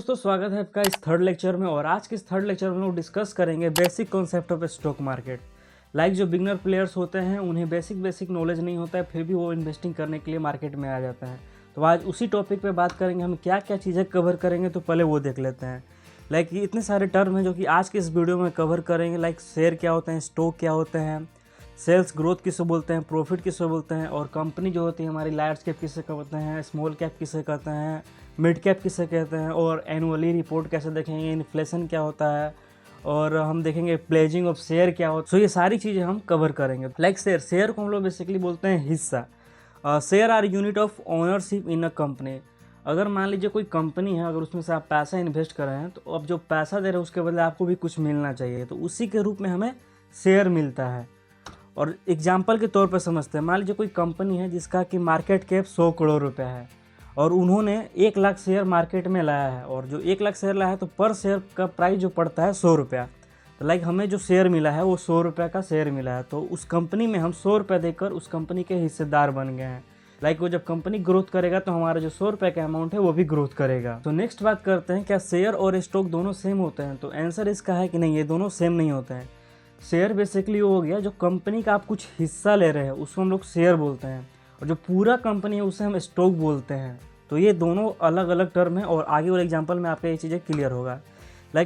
दोस्तों, स्वागत है आपका इस थर्ड लेक्चर में। और आज के इस थर्ड लेक्चर में लोग डिस्कस करेंगे basic concept of stock market. जो बिगनर प्लेयर्स होते हैं उन्हें बेसिक नॉलेज नहीं होता है, फिर भी वो इन्वेस्टिंग करने के लिए मार्केट में आ जाते हैं। तो आज उसी टॉपिक पे बात करेंगे, हम क्या क्या चीज़ें कवर करेंगे। तो पहले वो देख लेते हैं। ये इतने सारे टर्म हैं जो कि आज के इस वीडियो में कवर करेंगे। शेयर क्या होते हैं, स्टॉक क्या होते हैं, सेल्स ग्रोथ किसे बोलते हैं, प्रॉफिट किसे बोलते हैं, और कंपनी जो होती है हमारी लार्ज कैप किसे कहते हैं, स्मॉल कैप किसे कहते हैं, मिड कैप किसे कहते हैं, और एनुअली रिपोर्ट कैसे देखेंगे, इन्फ्लेशन क्या होता है, और हम देखेंगे प्लेजिंग ऑफ शेयर क्या होता है। सो ये सारी चीज़ें हम कवर करेंगे। शेयर को हम लोग बेसिकली बोलते हैं हिस्सा। Share are unit of ownership in a company. अगर मान लीजिए कोई कंपनी है, अगर उसमें से आप पैसा इन्वेस्ट कर रहे हैं तो अब जो पैसा दे रहे हैं उसके बदले आपको भी कुछ मिलना चाहिए, तो उसी के रूप में हमें शेयर मिलता है। और एग्जाम्पल के तौर पर समझते हैं, मान लीजिए कोई कंपनी है जिसका कि मार्केट कैप 100 करोड़ रुपया है और उन्होंने 1 लाख शेयर मार्केट में लाया है, और जो 1 लाख शेयर लाया है तो पर शेयर का प्राइस जो पड़ता है 100 रुपया। तो हमें जो शेयर मिला है वो 100 रुपये का शेयर मिला है, तो उस कंपनी में हम 100 रुपये देकर उस कंपनी के हिस्सेदार बन गए हैं। वो जब कंपनी ग्रोथ करेगा तो हमारा जो 100 रुपये का अमाउंट है वो भी ग्रोथ करेगा। तो नेक्स्ट बात करते हैं, क्या शेयर और स्टॉक दोनों सेम होते हैं? तो आंसर इसका है कि नहीं, ये दोनों सेम नहीं होते हैं। शेयर बेसिकली वो हो गया जो कंपनी का आप कुछ हिस्सा ले रहे हैं उसको हम लोग शेयर बोलते हैं, और जो पूरा कंपनी है उसे हम स्टॉक बोलते हैं। तो ये दोनों अलग अलग टर्म है, और आगे वाले एग्जांपल में आपका ये चीज़ें क्लियर होगा।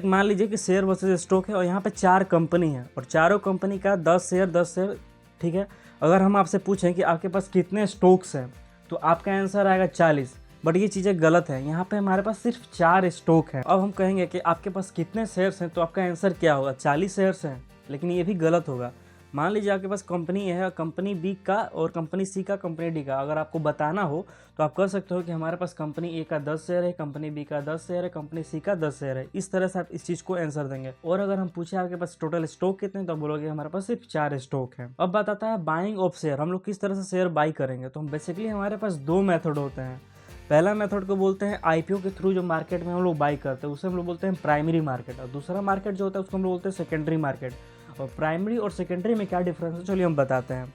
मान लीजिए कि शेयर वर्सेस स्टॉक है और यहाँ पे 4 कंपनी है और चारों कंपनी का 10 शेयर, ठीक है। अगर हम आपसे पूछें कि आपके पास कितने स्टॉक्स हैं तो आपका आंसर आएगा 40, बट ये चीज़ें गलत है। यहाँ पे हमारे पास सिर्फ 4 स्टॉक हैं। अब हम कहेंगे कि आपके पास कितने शेयर्स हैं तो आपका आंसर क्या होगा? 40 शेयर्स हैं, लेकिन ये भी गलत होगा। मान लीजिए आपके पास कंपनी है, कंपनी बी का और कंपनी सी का, कंपनी डी का। अगर आपको बताना हो तो आप कर सकते हो कि हमारे पास कंपनी ए का 10 शेयर है, कंपनी बी का 10 शेयर है, कंपनी सी का 10 शेयर है। इस तरह से आप इस चीज़ को आंसर देंगे। और अगर हम पूछे आपके पास टोटल स्टॉक कितने, तो बोलोगे हमारे पास सिर्फ 4 स्टॉक है। अब बात आता है बाइंग ऑफ शेयर। हम लोग किस तरह से शेयर बाई करेंगे? तो हम बेसिकली हमारे पास 2 मेथड होते हैं। पहला मेथड को बोलते हैं आईपीओ के थ्रू जो मार्केट में हम लोग बाई करते हैं उसे हम लोग बोलते हैं प्राइमरी मार्केट, और दूसरा मार्केट जो होता है उसको हम लोग बोलते हैं सेकेंडरी मार्केट। और प्राइमरी और सेकेंडरी में क्या डिफरेंस है चलिए हम बताते हैं।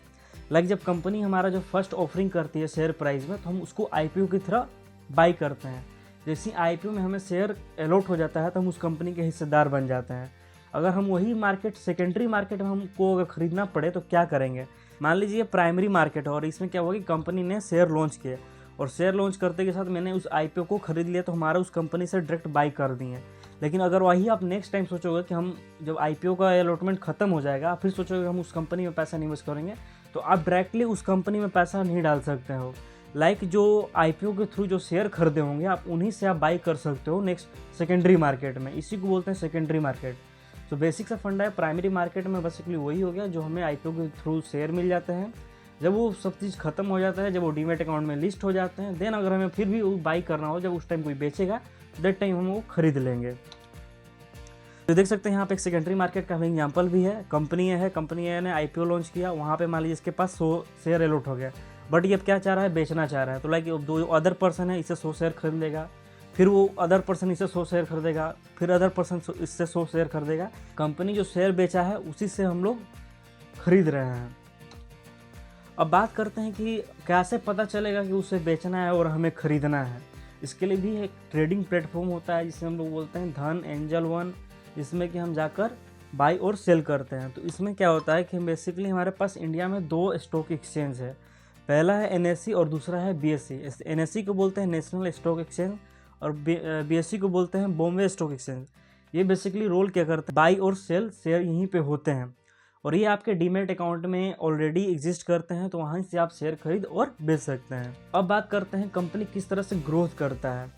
जब कंपनी हमारा जो फर्स्ट ऑफरिंग करती है शेयर प्राइस में, तो हम उसको आईपीओ की तरह बाई करते हैं। जैसे आईपीओ में हमें शेयर अलॉट हो जाता है तो हम उस कंपनी के हिस्सेदार बन जाते हैं। अगर हम वही मार्केट सेकेंडरी मार्केट में हमको अगर ख़रीदना पड़े तो क्या करेंगे? मान लीजिए प्राइमरी मार्केट है और इसमें क्या होगा कि कंपनी ने शेयर लॉन्च किए, और शेयर लॉन्च करते के साथ मैंने उस आईपीओ को खरीद लिया, तो हमारा उस कंपनी से डायरेक्ट बाई कर दिए। लेकिन अगर वही आप नेक्स्ट टाइम सोचोगे कि हम जब आईपीओ का अलॉटमेंट खत्म हो जाएगा फिर सोचोगे हम उस कंपनी में पैसा इन्वेस्ट करेंगे, तो आप डायरेक्टली उस कंपनी में पैसा नहीं डाल सकते हो। जो आईपीओ के थ्रू जो शेयर खरीदे होंगे आप उन्हीं से आप बाई कर सकते हो नेक्स्ट सेकेंडरी मार्केट में। इसी को बोलते हैं सेकेंडरी मार्केट। तो बेसिक सा फंडा है। प्राइमरी मार्केट में बेसिकली वही हो गया जो हमें आईपीओ के थ्रू शेयर मिल जाते हैं। जब वो सब चीज़ खत्म हो जाता है, जब वो डीमेट अकाउंट में लिस्ट हो जाते हैं, देन अगर हमें फिर भी वो बाई करना हो, जब उस टाइम कोई बेचेगा दैट टाइम हम वो खरीद लेंगे। तो देख सकते हैं यहाँ पे एक सेकेंडरी मार्केट का एग्जांपल भी है। कंपनी ए ने आईपीओ लॉन्च किया, वहाँ पे मान लीजिए इसके पास 100 शेयर अलॉट हो गया, बट ये अब क्या चाह रहा है? बेचना चाह रहा है। तो दो अदर पर्सन है इससे 100 शेयर खरीद लेगा, फिर वो अदर पर्सन इससे 100 शेयर खरीदेगा, फिर अदर पर्सन इससे 100 शेयर खरीदेगा। कंपनी जो शेयर बेचा है उसी से हम लोग खरीद रहे हैं। अब बात करते हैं कि कैसे पता चलेगा कि उसे बेचना है और हमें खरीदना है। इसके लिए भी एक ट्रेडिंग प्लेटफॉर्म होता है जिसे हम लोग बोलते हैं धन, एंजल वन, जिसमें कि हम जाकर बाई और सेल करते हैं। तो इसमें क्या होता है कि बेसिकली हमारे पास इंडिया में 2 स्टॉक एक्सचेंज है। पहला है एनएससी और दूसरा है बीएससी। एनएससी को बोलते हैं नेशनल स्टॉक एक्सचेंज और बीएससी को बोलते हैं बॉम्बे स्टॉक एक्सचेंज। ये बेसिकली रोल क्या करते हैं? बाई और सेल शेयर यहीं पे होते हैं, और ये आपके डीमेट अकाउंट में ऑलरेडी एग्जिस्ट करते हैं, तो वहाँ से आप शेयर खरीद और बेच सकते हैं। अब बात करते हैं कंपनी किस तरह से ग्रोथ करता है।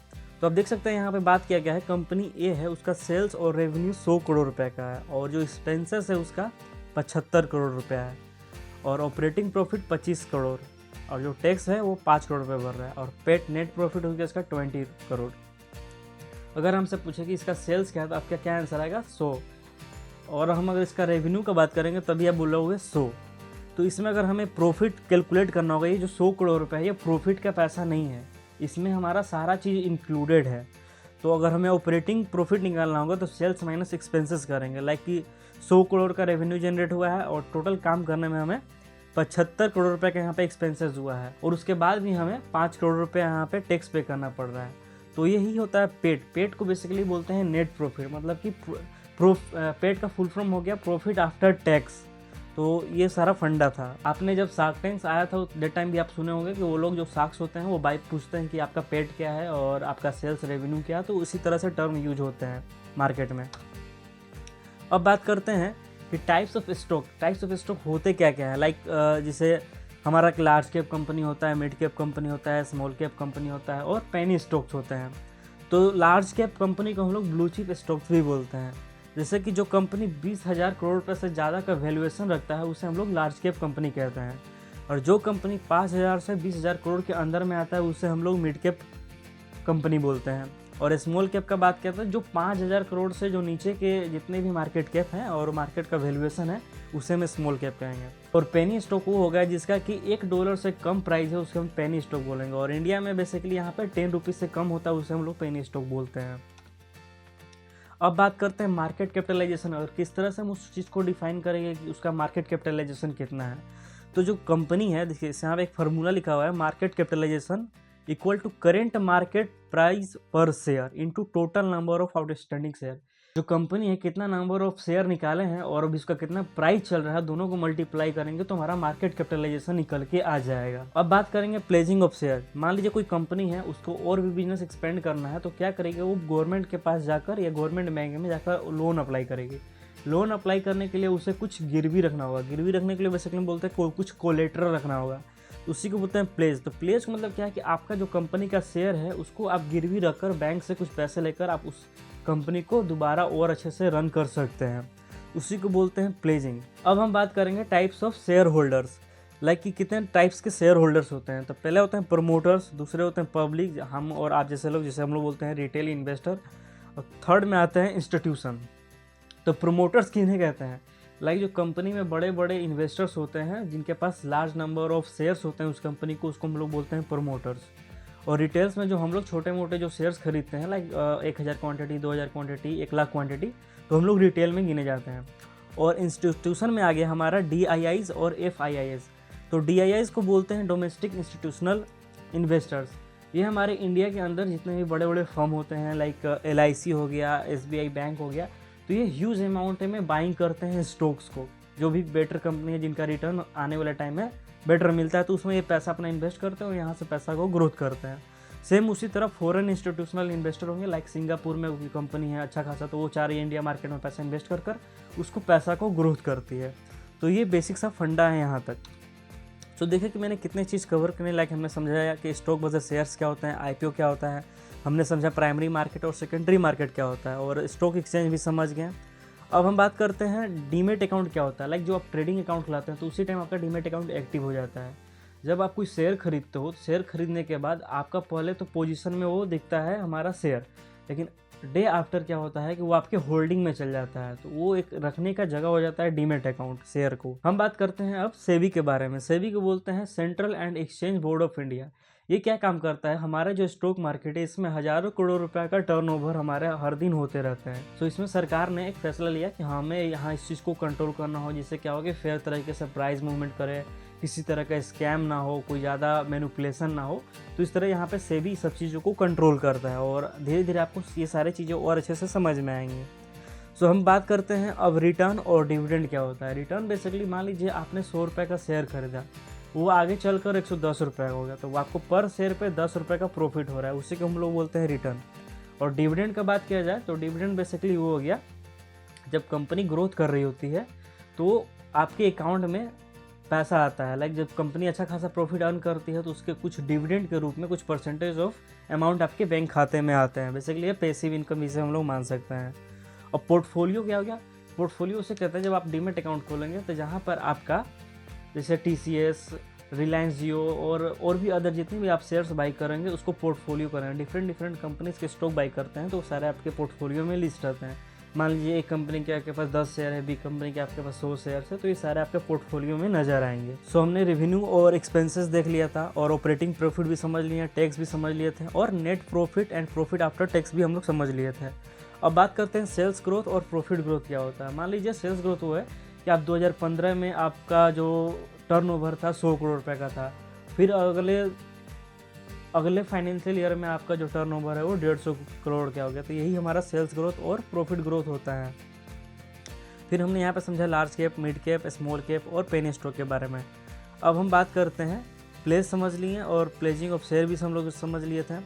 तो आप देख सकते हैं यहाँ पे बात किया गया है, कंपनी ए है उसका सेल्स और रेवेन्यू 100 करोड़ रुपए का है, और जो एक्सपेंसेस है उसका 75 करोड़ रुपया है, और ऑपरेटिंग प्रॉफिट 25 करोड़, और जो टैक्स है वो 5 करोड़ रुपये भर रहा है, और पेट नेट प्रॉफिट हो गया इसका 20 करोड़। अगर हमसे पूछे कि इसका सेल्स क्या है तो आपका क्या आंसर आएगा? 100। और हम अगर इसका रेवेन्यू का बात करेंगे तभी आप बोलोगे 100। तो इसमें अगर हमें प्रॉफिट कैलकुलेट करना होगा, ये जो 100 करोड़ रुपए है ये प्रॉफिट का पैसा नहीं है, इसमें हमारा सारा चीज़ इंक्लूडेड है। तो अगर हमें ऑपरेटिंग प्रॉफिट निकालना होगा तो सेल्स माइनस एक्सपेंसेस करेंगे। कि 100 करोड़ का रेवेन्यू जनरेट हुआ है और टोटल काम करने में हमें 75 करोड़ रुपए का यहाँ पे एक्सपेंसेस हुआ है, और उसके बाद भी हमें 5 करोड़ रुपए यहाँ पे टैक्स पे करना पड़ रहा है। तो यही होता है पेट। पेट को बेसिकली बोलते हैं नेट प्रॉफिट, मतलब कि पेट का फुल फॉर्म हो गया प्रॉफिट आफ्टर टैक्स। तो ये सारा फंडा था। आपने जब शार्क टैंक्स आया था डेट टाइम भी आप सुने होंगे कि वो लोग जो शार्क्स होते हैं वो बाइक पूछते हैं कि आपका पेट क्या है और आपका सेल्स रेवेन्यू क्या है, तो उसी तरह से टर्म यूज होते हैं मार्केट में। अब बात करते हैं कि types of stock. Types of stock होते क्या क्या है, लाइक जैसे हमारा लार्ज कैप कंपनी होता है, मिड कैप कंपनी होता है, स्मॉल कैप कंपनी होता है और पेनी स्टॉक्स होते हैं। तो लार्ज कैप कंपनी को हम लोग ब्लू चिप स्टॉक्स भी बोलते हैं। जैसे कि जो कंपनी 20,000 करोड़ रुपये से ज़्यादा का वैल्यूएशन रखता है उसे हम लोग लार्ज कैप कंपनी कहते हैं। और जो कंपनी 5,000 से 20,000 करोड़ के अंदर में आता है उसे हम लोग मिड कैप कंपनी बोलते हैं। और स्मॉल कैप का बात करते हैं जो 5,000 करोड़ से जो नीचे के जितने भी मार्केट कैप हैं और मार्केट का वैल्यूएशन है उसे हम स्मॉल कैप कहेंगे। और पेनी स्टॉक वो होगा जिसका कि $1 से कम प्राइस है, उसको हम पेनी स्टॉक बोलेंगे। और इंडिया में बेसिकली यहाँ पे 10 रुपीज़ से कम होता है, उसे हम लोग पेनी स्टॉक बोलते हैं। अब बात करते हैं मार्केट कैपिटलाइजेशन और किस तरह से हम उस चीज़ को डिफाइन करेंगे कि उसका मार्केट कैपिटलाइजेशन कितना है। तो जो कंपनी है, देखिए यहाँ पे एक फार्मूला लिखा हुआ है, market capitalisation equal to current market price per share into total number of outstanding share. जो कंपनी है कितना नंबर ऑफ शेयर निकाले हैं और अभी उसका कितना प्राइस चल रहा है, दोनों को मल्टीप्लाई करेंगे तो हमारा मार्केट कैपिटलाइजेशन निकल के आ जाएगा। अब बात करेंगे प्लेजिंग ऑफ शेयर। मान लीजिए कोई कंपनी है, उसको और भी बिजनेस एक्सपेंड करना है, तो क्या करेगी वो गवर्नमेंट के पास जाकर या गवर्नमेंट बैंक में जाकर लोन अप्लाई करेगी। लोन अप्लाई करने के लिए उसे कुछ गिरवी रखना होगा। गिरवी रखने के लिए बेसिकली बोलते हैं कुछ कोलेटरल रखना होगा, उसी को बोलते हैं प्लेज। तो प्लेज का मतलब क्या है कि आपका जो कंपनी का शेयर है उसको आप गिरवी रखकर बैंक से कुछ पैसे लेकर आप उस कंपनी को दोबारा और अच्छे से रन कर सकते हैं, उसी को बोलते हैं प्लेजिंग। अब हम बात करेंगे types of share holders, like कि कितने टाइप्स के शेयर होल्डर्स होते हैं। तो पहले होते हैं प्रमोटर्स, दूसरे होते हैं पब्लिक, हम और आप जैसे लोग, जिसे हम लोग बोलते हैं रिटेल इन्वेस्टर, और थर्ड में आते हैं इंस्टीट्यूशन। तो प्रमोटर्स किन्हें कहते हैं, लाइक जो कंपनी में बड़े बड़े इन्वेस्टर्स होते हैं जिनके पास लार्ज नंबर ऑफ शेयर्स होते हैं उस कंपनी को, उसको हम लोग बोलते हैं प्रमोटर्स। और रिटेल्स में जो हम लोग छोटे मोटे जो शेयर्स खरीदते हैं, लाइक 1,000 क्वांटिटी, 2,000 क्वांटिटी, 1,00,000 क्वांटिटी, तो हम लोग रिटेल में गिने जाते हैं। और इंस्टीट्यूशन में आ गया हमारा DIIs और FIIs। तो DIIs को बोलते हैं डोमेस्टिक इंस्टीट्यूशनल इन्वेस्टर्स। ये हमारे इंडिया के अंदर जितने भी बड़े बड़े फर्म होते हैं, लाइक LIC हो गया, SBI बैंक हो गया, तो ये ह्यूज अमाउंट में बाइंग करते हैं स्टॉक्स को। जो भी बेटर कंपनी है जिनका रिटर्न आने वाले टाइम में बेटर मिलता है, तो उसमें ये पैसा अपना इन्वेस्ट करते हैं और यहाँ से पैसा को ग्रोथ करते हैं। सेम उसी तरह फॉरेन इंस्टीट्यूशनल इन्वेस्टर होंगे, लाइक सिंगापुर में कोई कंपनी है अच्छा खासा, तो वो चाह रही है इंडिया मार्केट में पैसा इन्वेस्ट कर उसको पैसा को ग्रोथ करती है। तो ये बेसिक सा फंडा है यहाँ तक। तो देखिए कि मैंने कितने चीज़ कवर करने, लाइक हमने समझाया कि स्टॉक बजट शेयर्स क्या होता है, IPO क्या होता है, हमने समझा प्राइमरी मार्केट और सेकेंडरी मार्केट क्या होता है, और स्टॉक एक्सचेंज भी समझ गए। अब हम बात करते हैं डीमेट अकाउंट क्या होता है। लाइक जो आप ट्रेडिंग अकाउंट खुलाते हैं तो उसी टाइम आपका डीमेट अकाउंट एक्टिव हो जाता है। जब आप कोई शेयर खरीदते हो, शेयर खरीदने के बाद आपका पहले तो पोजीशन में वो दिखता है हमारा शेयर, लेकिन डे आफ्टर क्या होता है कि वो आपके होल्डिंग में चल जाता है, तो वो एक रखने का जगह हो जाता है डीमेट अकाउंट शेयर को। हम बात करते हैं अब सेबी के बारे में। सेबी को बोलते हैं central and exchange board of India. ये क्या काम करता है, हमारा जो स्टॉक मार्केट है इसमें हज़ारों करोड़ रुपए का टर्नओवर हमारे हर दिन होते रहते हैं। तो इसमें सरकार ने एक फैसला लिया कि हमें यहाँ इस चीज़ को कंट्रोल करना हो, जिससे क्या हो कि फेयर तरीके से प्राइस मूवमेंट करे, किसी तरह का स्कैम ना हो, कोई ज़्यादा मैनिपुलेशन ना हो। तो इस तरह यहाँ पे सेबी सब चीज़ों को कंट्रोल करता है और धीरे धीरे आपको ये सारी चीज़ें और अच्छे से समझ में आएंगी। सो हम बात करते हैं अब रिटर्न और डिविडेंड क्या होता है। रिटर्न बेसिकली मान लीजिए आपने 100 रुपये का शेयर खरीदा, वो आगे चलकर 110 रुपये हो गया, तो वो आपको पर शेयर पे 10 रुपये का प्रॉफिट हो रहा है, उसी को हम लोग बोलते हैं रिटर्न। और डिविडेंड का बात किया जाए तो डिविडेंड बेसिकली वो हो गया जब कंपनी ग्रोथ कर रही होती है तो आपके अकाउंट में पैसा आता है। लाइक जब कंपनी अच्छा खासा प्रॉफिट अर्न करती है तो उसके कुछ डिविडेंड के रूप में कुछ परसेंटेज ऑफ अमाउंट आपके बैंक खाते में आते हैं। बेसिकली ये पैसिव इनकम इसे हम लोग मान सकते हैं। और पोर्टफोलियो क्या हो गया, पोर्टफोलियो से कहते हैं जब आप डीमेट अकाउंट खोलेंगे तो जहाँ पर आपका जैसे TCS, रिलायंस जियो और भी अदर जितने भी आप शेयर्स बाई करेंगे उसको पोर्टफोलियो करेंगे। डिफरेंट कंपनीज के स्टॉक बाई करते हैं तो सारे आपके पोर्टफोलियो में लिस्ट रहते हैं। मान लीजिए एक कंपनी के आपके पास 10 शेयर है, बी कंपनी के आपके पास 100 शेयर्स है, तो ये सारे आपके पोर्टफोलियो में नजर आएंगे। सो हमने रेवेन्यू और एक्सपेंसेस देख लिया था और ऑपरेटिंग प्रॉफिट भी समझ लिया, टैक्स भी समझ लिए थे और net profit and profit after tax भी हम लोग समझ लिए थे। अब बात करते हैं सेल्स ग्रोथ और प्रॉफिट ग्रोथ क्या होता है। मान लीजिए सेल्स ग्रोथ वो है कि आप 2015 में आपका जो टर्नओवर था 100 करोड़ रुपए का था, फिर अगले फाइनेंशियल ईयर में आपका जो टर्नओवर है वो 150 करोड़ का हो गया। तो यही हमारा सेल्स ग्रोथ और प्रॉफिट ग्रोथ होता है। फिर हमने यहाँ पे समझा large cap, mid cap, small cap और पेनी स्टॉक के बारे में। अब हम बात करते हैं, प्लेज समझ लिए और प्लेजिंग ऑफ शेयर भी हम लोग समझ लिए थे।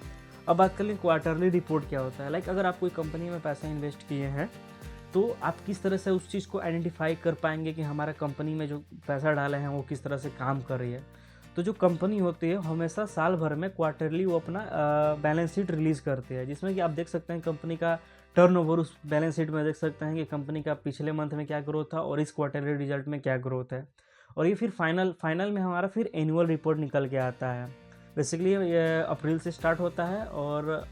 अब बात कर लें क्वार्टरली रिपोर्ट क्या होता है। लाइक अगर आप कोई कंपनी में पैसा इन्वेस्ट किए हैं तो आप किस तरह से उस चीज़ को आइडेंटिफाई कर पाएंगे कि हमारा कंपनी में जो पैसा डाले हैं वो किस तरह से काम कर रही है। तो जो कंपनी होती है हमेशा साल भर में क्वार्टरली वो अपना बैलेंस शीट रिलीज़ करती है, जिसमें कि आप देख सकते हैं कंपनी का टर्नओवर, उस बैलेंस शीट में देख सकते हैं कि कंपनी का पिछले मंथ में क्या ग्रोथ था और इस क्वार्टरली रिजल्ट में क्या ग्रोथ है। और ये फिर फाइनल में हमारा फिर एनुअल रिपोर्ट निकल के आता है। बेसिकली ये अप्रैल से स्टार्ट होता है और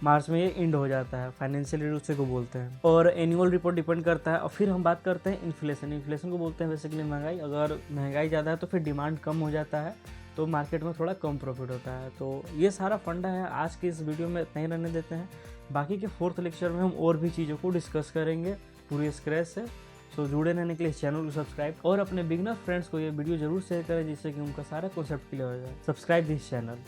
मार्च में ये एंड हो जाता है। फाइनेंशियल ईयर उसे को बोलते हैं और एनुअल रिपोर्ट डिपेंड करता है। और फिर हम बात करते हैं इन्फ्लेशन को बोलते हैं बेसिकली महंगाई। अगर महंगाई ज़्यादा है तो फिर डिमांड कम हो जाता है, तो मार्केट में थोड़ा कम प्रॉफिट होता है। तो ये सारा फंडा है। आज की इस वीडियो में इतना ही रहने देते हैं। बाकी के 4th लेक्चर में हम और भी चीज़ों को डिस्कस करेंगे पूरी स्क्रैच से। तो जुड़े रहने के लिए इस चैनल को सब्सक्राइब और अपने बिगनर फ्रेंड्स को ये वीडियो जरूर शेयर करें, जिससे कि उनका सारा कॉन्सेप्ट क्लियर हो जाए। Subscribe this channel.